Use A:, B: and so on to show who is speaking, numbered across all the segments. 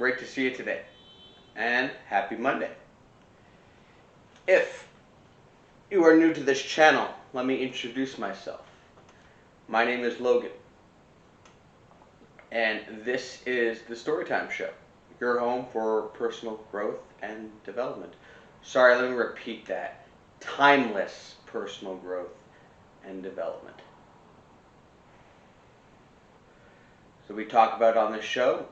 A: great to see you today, and happy Monday. If you are new to this channel, let me introduce myself. My name is Logan, and this is the Storytime Show, your home for personal growth and development. Sorry, let me repeat that. Timeless personal growth and development. So we talk about on this show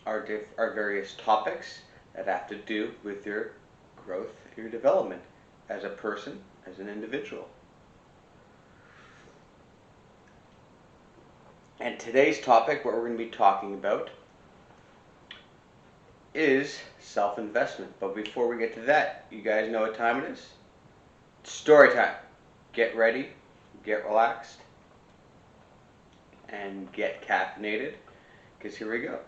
A: our various topics that have to do with your growth, your development as a person, as an individual. And today's topic, what we're going to be talking about, is self-investment. But before we get to that, you guys know what time it is? It's story time. Get ready, get relaxed, and get caffeinated, because here we go.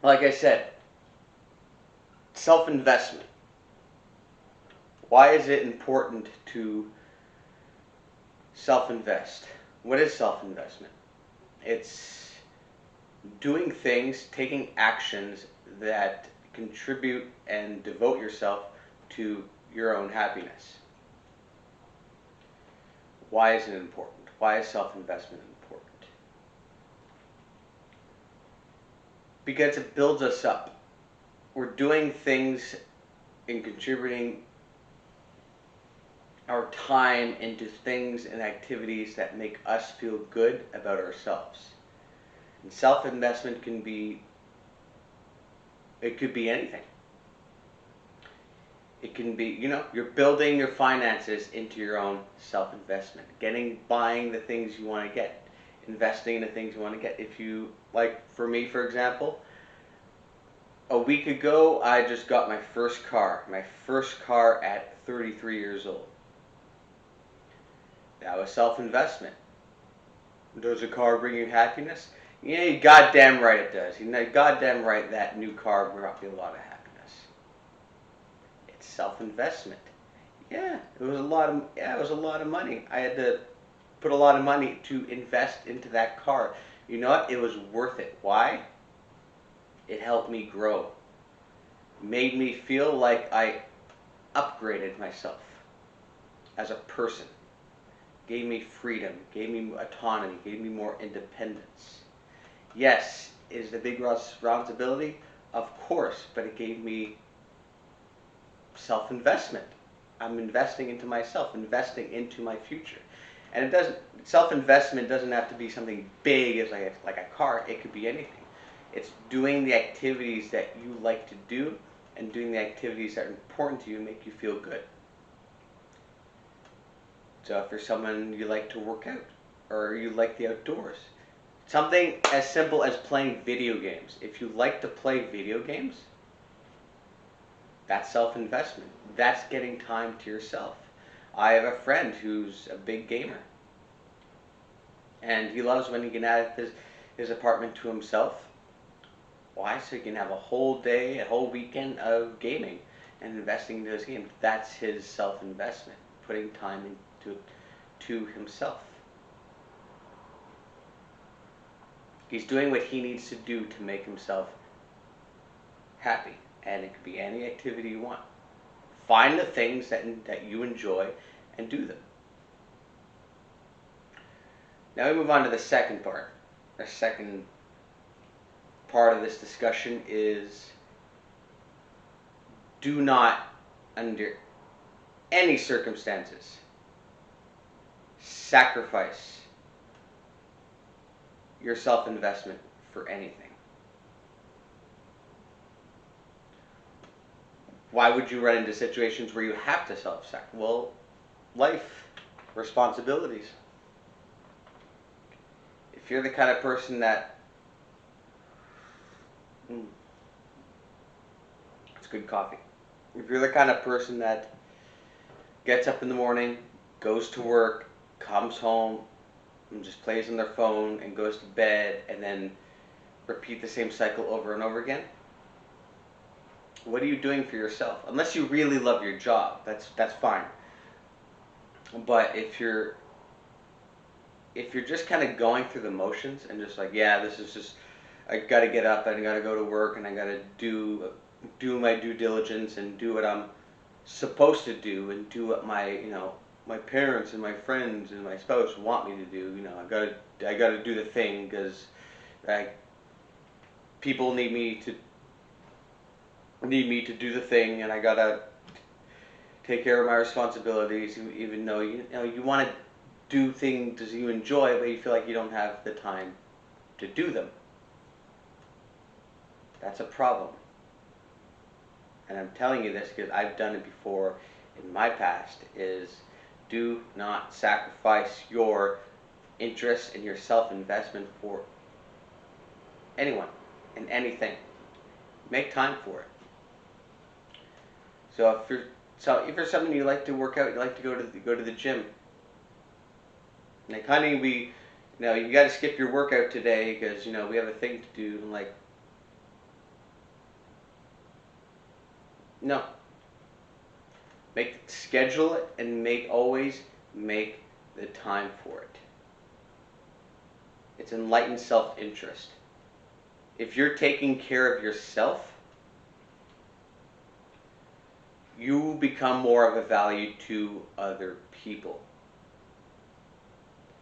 A: Like I said, self-investment. Why is it important to self-invest? What is self-investment? It's doing things, taking actions that contribute and devote yourself to your own happiness. Why is it important? Why is self-investment important? Because it builds us up. We're doing things and contributing our time into things and activities that make us feel good about ourselves. And self-investment can be, it could be anything. It can be, you're building your finances into your own self-investment. Buying the things you want to get. Investing in the things you want to get. If you, like for me, for example, a week ago, I just got my first car. My first car at 33 years old. That was self-investment. Does a car bring you happiness? Yeah, you goddamn right it does. You know, goddamn right that new car brought me a lot of happiness. It's self-investment. Yeah, it was a lot of money. I had to put a lot of money to invest into that car. You know what? It was worth it. Why? It helped me grow. Made me feel like I upgraded myself as a person. Gave me freedom, gave me autonomy, gave me more independence. Yes, is the big responsibility? Of course, but it gave me self-investment. I'm investing into myself, investing into my future. And self-investment doesn't have to be something big as like a car. It could be anything. It's doing the activities that you like to do and doing the activities that are important to you and make you feel good. So if you're someone you like to work out or you like the outdoors, something as simple as playing video games. If you like to play video games, that's self-investment. That's getting time to yourself. I have a friend who's a big gamer. And he loves when he can have his apartment to himself. Why? So he can have a whole day, a whole weekend of gaming and investing into his games. That's his self-investment, putting time to himself. He's doing what he needs to do to make himself happy. And it could be any activity you want. Find the things that you enjoy and do them. Now we move on to the second part. The second part of this discussion is do not, under any circumstances, sacrifice your self-investment for anything. Why would you run into situations where you have to self-sacrifice? Well, life, responsibilities. If you're the kind of person that, it's good coffee. If you're the kind of person that gets up in the morning, goes to work, comes home, and just plays on their phone and goes to bed and then repeat the same cycle over and over again, what are you doing for yourself? Unless you really love your job, that's fine. But if you're just kind of going through the motions and just like, yeah, this is just I got to get up and I got to go to work and I got to do my due diligence and do what I'm supposed to do and do what my my parents and my friends and my spouse want me to do. I got to do the thing because like people need me to do the thing, and I gotta take care of my responsibilities. Even though you want to do things that you enjoy, but you feel like you don't have the time to do them. That's a problem. And I'm telling you this because I've done it before in my past, is do not sacrifice your interest and your self-investment for anyone and anything. Make time for it. If you're someone you like to work out, you like to go to the gym. Like, honey, you got to skip your workout today because we have a thing to do. I'm like, no. Schedule it and always make the time for it. It's enlightened self-interest. If you're taking care of yourself, you become more of a value to other people.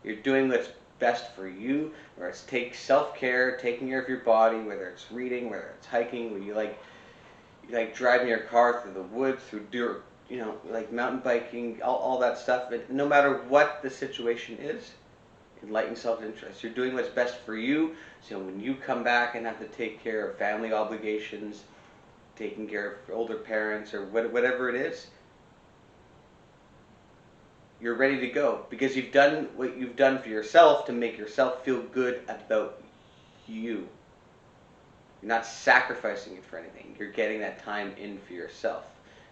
A: You're doing what's best for you, whether it's self-care, taking care of your body, whether it's reading, whether it's hiking, where you like driving your car through the woods, through dirt, like mountain biking, all that stuff. But no matter what the situation is, enlightened self-interest. You're doing what's best for you, so when you come back and have to take care of family obligations, taking care of older parents, or whatever it is, you're ready to go because you've done what you've done for yourself to make yourself feel good about you. You're not sacrificing it for anything. You're getting that time in for yourself.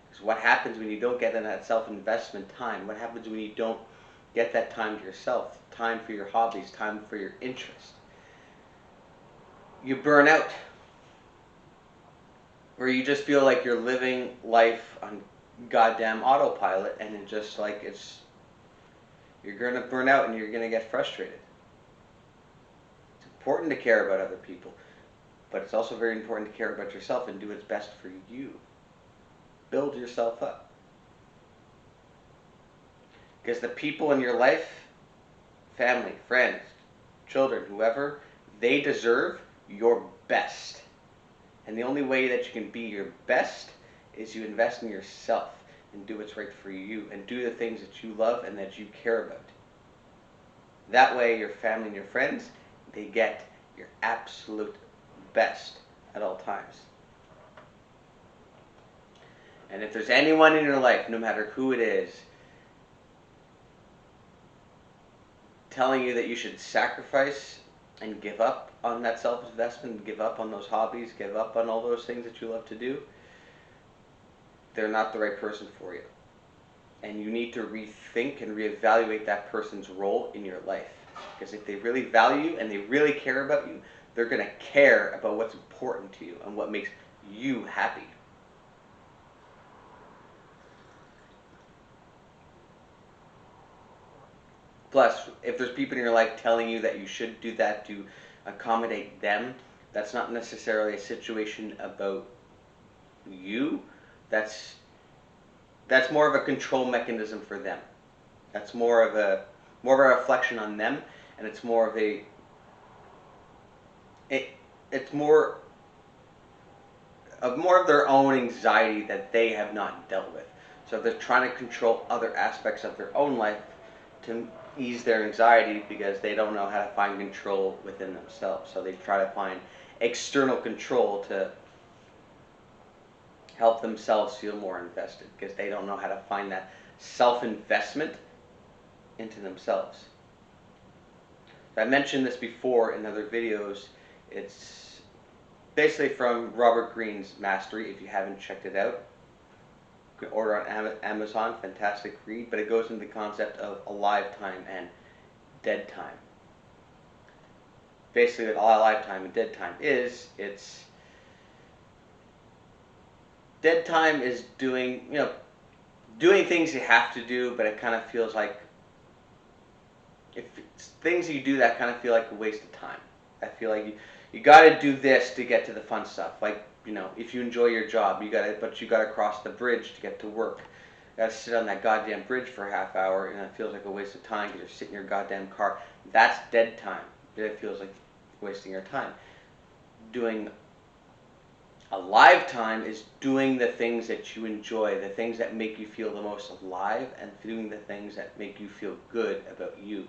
A: Because what happens when you don't get in that self-investment time? What happens when you don't get that time to yourself? Time for your hobbies, time for your interest. You burn out. Where you just feel like you're living life on goddamn autopilot, and it just like you're gonna burn out and you're gonna get frustrated. It's important to care about other people, but it's also very important to care about yourself and do what's best for you. Build yourself up. Because the people in your life, family, friends, children, whoever, they deserve your best. And the only way that you can be your best is you invest in yourself and do what's right for you and do the things that you love and that you care about. That way your family and your friends, they get your absolute best at all times. And if there's anyone in your life, no matter who it is, telling you that you should sacrifice and give up on that self-investment, give up on those hobbies, give up on all those things that you love to do, they're not the right person for you. And you need to rethink and reevaluate that person's role in your life. Because if they really value you and they really care about you, they're going to care about what's important to you and what makes you happy. Plus, if there's people in your life telling you that you should do that to accommodate them, that's not necessarily a situation about you. That's more of a control mechanism for them. That's more of a reflection on them, and it's more of more of their own anxiety that they have not dealt with. So they're trying to control other aspects of their own life to ease their anxiety because they don't know how to find control within themselves. So they try to find external control to help themselves feel more invested because they don't know how to find that self-investment into themselves. I mentioned this before in other videos. It's basically from Robert Greene's Mastery. If you haven't checked it out, you can order on Amazon. Fantastic read, but it goes into the concept of alive time and dead time. Basically, what alive time and dead time is, dead time is doing things you have to do, but it kind of feels like if it's things you do that kind of feel like a waste of time. I feel like you got to do this to get to the fun stuff. Like, if you enjoy your job, but you got to cross the bridge to get to work. You got to sit on that goddamn bridge for a half hour, and it feels like a waste of time because you're sitting in your goddamn car. That's dead time. It feels like wasting your time. Doing a live time is doing the things that you enjoy, the things that make you feel the most alive, and doing the things that make you feel good about you.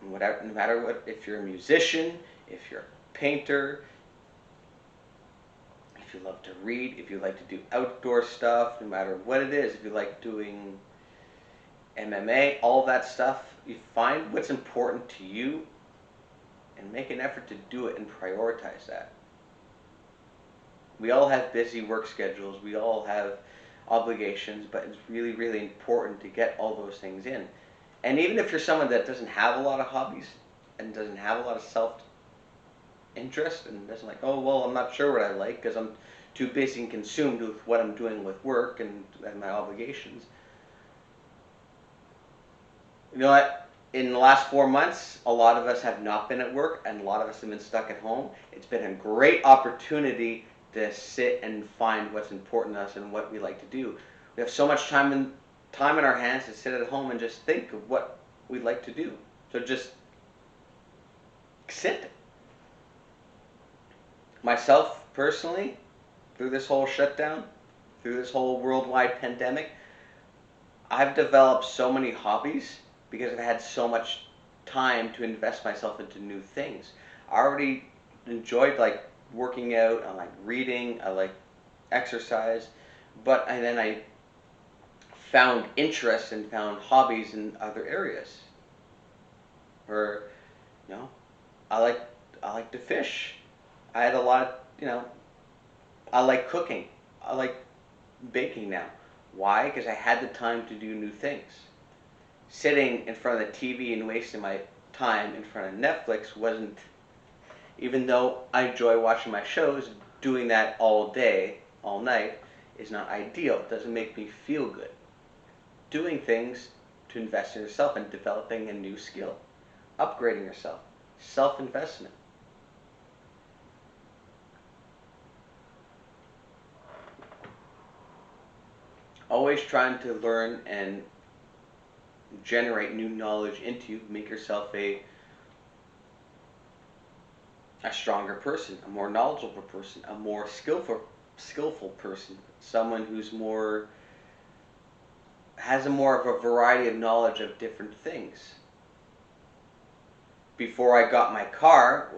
A: Whatever, no matter what, if you're a musician, if you're a painter, if you love to read, if you like to do outdoor stuff, no matter what it is, if you like doing MMA, all that stuff, you find what's important to you and make an effort to do it and prioritize that. We all have busy work schedules, we all have obligations, but it's really, really important to get all those things in. And even if you're someone that doesn't have a lot of hobbies and doesn't have a lot of self-interest and doesn't like, oh, well, I'm not sure what I like because I'm too busy and consumed with what I'm doing with work and my obligations. You know what? In the last 4 months, a lot of us have not been at work and a lot of us have been stuck at home. It's been a great opportunity to sit and find what's important to us and what we like to do. We have so much time in our hands to sit at home and just think of what we'd like to do. So just sit. Myself, personally, through this whole shutdown, through this whole worldwide pandemic, I've developed so many hobbies because I've had so much time to invest myself into new things. I already enjoyed like working out, I like reading, I like exercise, and then I found interest and found hobbies in other areas. Or, I like to fish. I had a lot, I like cooking. I like baking now. Why? Because I had the time to do new things. Sitting in front of the TV and wasting my time in front of Netflix wasn't, even though I enjoy watching my shows, doing that all day, all night, is not ideal. It doesn't make me feel good. Doing things to invest in yourself and developing a new skill, upgrading yourself, self-investment. Always trying to learn and generate new knowledge into you, make yourself a stronger person, a more knowledgeable person, a more skillful person, someone who's has more of a variety of knowledge of different things. Before I got my car,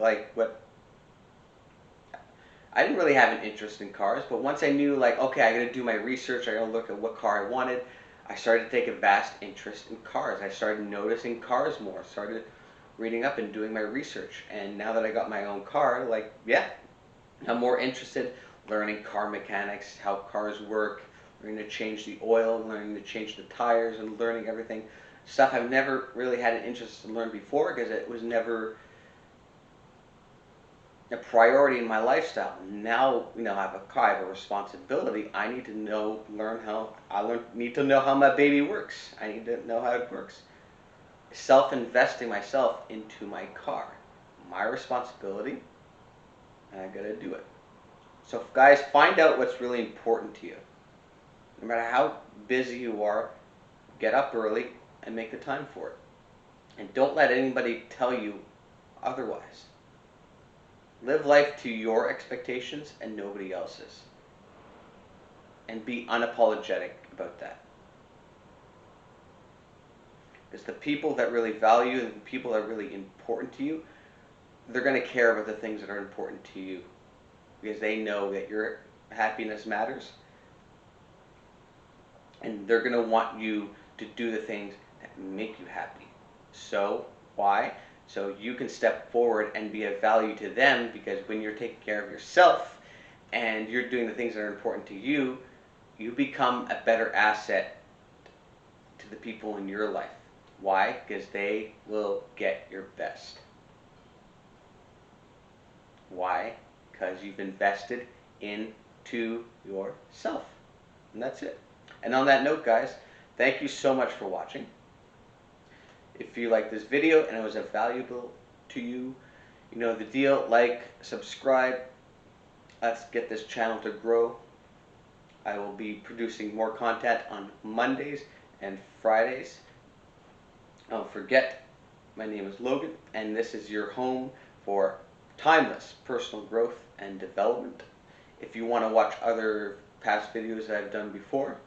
A: I didn't really have an interest in cars, but once I knew, okay, I gotta do my research, I gotta look at what car I wanted, I started to take a vast interest in cars. I started noticing cars more, started reading up and doing my research. And now that I got my own car, I'm more interested learning car mechanics, how cars work, learning to change the oil, learning to change the tires, and learning everything. Stuff I've never really had an interest in learn before because it was never a priority in my lifestyle. Now, I have a car, I have a responsibility. I need to need to know how my baby works. I need to know how it works. Self-investing myself into my car. My responsibility, and I gotta do it. So guys, find out what's really important to you. No matter how busy you are, get up early and make the time for it. And don't let anybody tell you otherwise. Live life to your expectations and nobody else's. And be unapologetic about that. Because the people that really value and the people that are really important to you, they're going to care about the things that are important to you. Because they know that your happiness matters. And they're going to want you to do the things that make you happy. So, why? So you can step forward and be of value to them, because when you're taking care of yourself and you're doing the things that are important to you, you become a better asset to the people in your life. Why? Because they will get your best. Why? Because you've invested into yourself. And that's it. And on that note, guys, thank you so much for watching. If you like this video and it was valuable to you. You know the deal. Like, subscribe. Let's get this channel to grow. I will be producing more content on Mondays and Fridays. Don't forget, my name is Logan, and this is your home for timeless personal growth and development. If you want to watch other past videos that I've done before,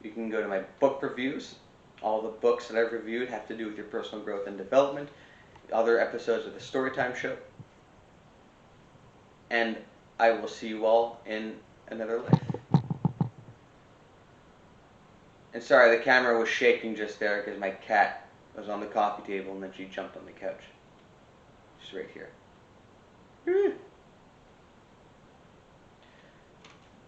A: you can go to my book reviews. All the books that I've reviewed have to do with your personal growth and development. Other episodes of the Storytime Show. And I will see you all in another life. And sorry, the camera was shaking just there because my cat was on the coffee table and then she jumped on the couch. She's right here.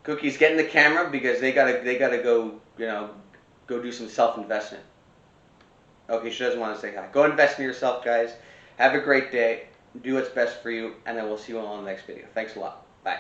A: Cookie's getting the camera because they gotta go, go do some self-investment. Okay, she doesn't want to say hi. Go invest in yourself, guys. Have a great day. Do what's best for you, and I will see you all in the next video. Thanks a lot. Bye.